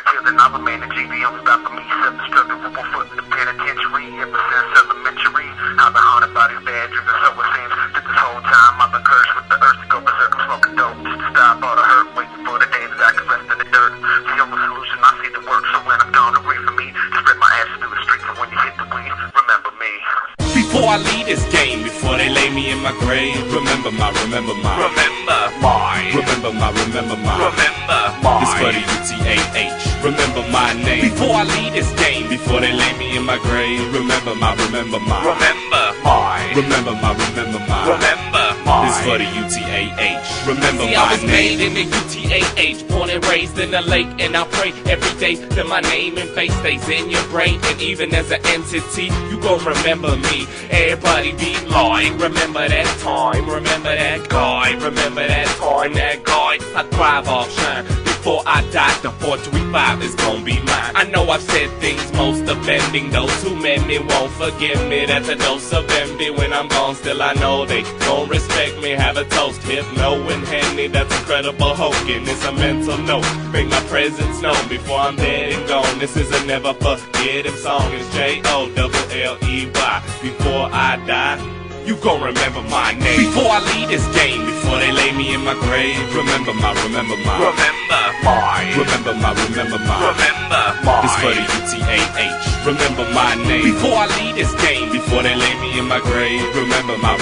Till then I remain a G, the only stop for me except the struggle with one foot in the penitentiary. Ever since elementary, I've been haunted by these bad dreams, and so it seems that this whole time I've been cursed with the earth to go berserk. I'm smoking dope just to stop all the hurt, waiting for the day that I can rest in the dirt. The only solution I see to work, so when I'm gone, agree for me, spread my ass through the streets, and when you hit the weed, remember me. Before I leave this game, before they lay me in my grave, remember my. Remember my. This for the UTAH. Remember my name. Before I leave this game, before they lay me in my grave, remember my. Remember my. This for the UTAH. Remember my name. I was made in the UTAH, born and raised in the lake, and I pray every day that my name and face stays in your brain. And even as an entity, you gon' remember me. Everybody be like, remember that time, remember that guy, remember that time, that guy. I thrive off shine. Before I die, the 425 is gon' be mine. I know I've said things most offending. Those who meant me won't forgive me. That's a dose of envy. When I'm gone, still I know they gon' respect me. Have a toast, Hypno and Henny. That's incredible hoking. It's a mental note. Make my presence known before I'm dead and gone. This is a never forget him song. It's J-O-L-L-E-Y. Before I die, you gon' remember my name. Before I leave this game, before they lay me in my grave, remember my. This for the UTAH. Remember my name. Before I leave this game, before they lay me in my grave, remember my.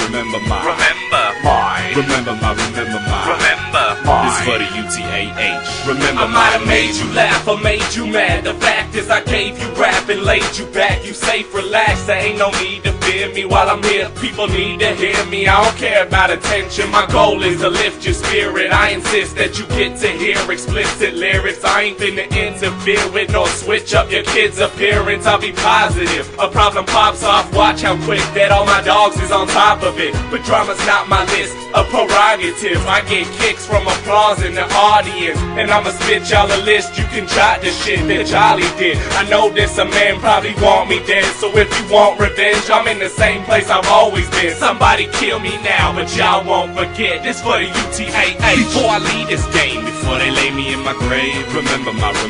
This for the UTAH. Remember I might have made you laugh or made you mad. The fact is I gave you rap and laid you back. You safe, relax, there ain't no need to fear me while I'm here. People need to hear me. I don't care about attention. My goal is to lift your spirit. I insist that you get to hear explicit lyrics. I ain't finna interfere with nor switch up your kid's appearance. I'll be positive. A problem pops off, watch how quick that all my dogs is on top of it. But drama's not my list, a prerogative. I get kicks from applause in the audience, and I'ma spit y'all a list. You can jot the shit that Jolly did. I know this a man probably want me dead, so if you want revenge, I'm in the same place I've always been. Somebody kill me now, but y'all won't forget. This for the UTAH. Before I leave this game, before they lay me in my grave, remember my. This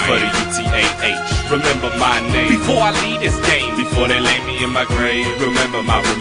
for the UTAH. Remember my name. Before I leave this game, before they lay me in my grave, remember my. This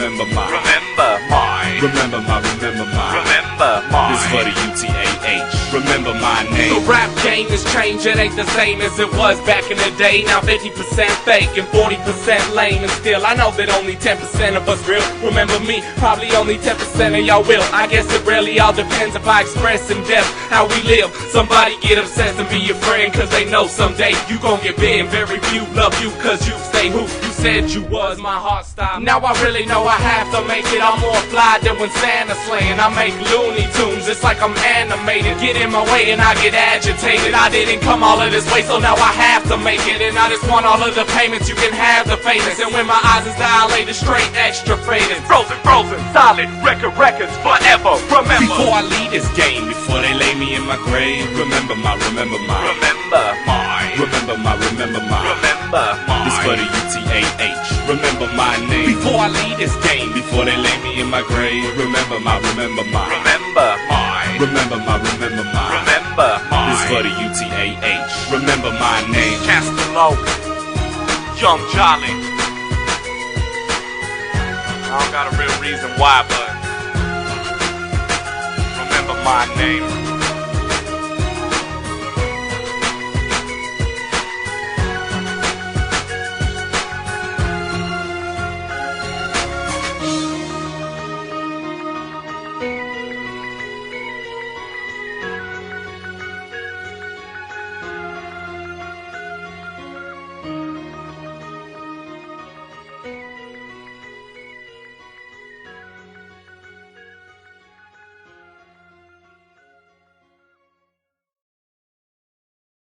for the UTAH. Remember my name. The rap game is changing, ain't the same as it was back in the day. Now 50% fake and 40% lame, and still I know that only 10% of us real. Remember me, probably only 10% of y'all will. I guess it really all depends if I express in depth how we live. Somebody get obsessed and be your friend, cause they know someday you gon' get big. And very few love you cause you stay who you said you was. My heart stopped. Now I really know I have to make it all more fly than when Santa's slaying. I make Looney Tunes, it's like I'm animated. Get in my way and I get agitated. I didn't come all of this way, so now I have to make it. And I just want all of the payments, you can have the famous. And when my eyes is dilated, straight extra faded. Frozen, solid, records forever. Remember. Before I leave this game, before they lay me in my grave, remember my. This for the UTAH. Remember my name. Before I leave this game, before they lay me in my grave, remember my. This for the UTAH. Remember my name. Castello, Young Jolly. I don't got a real reason why, but remember my name.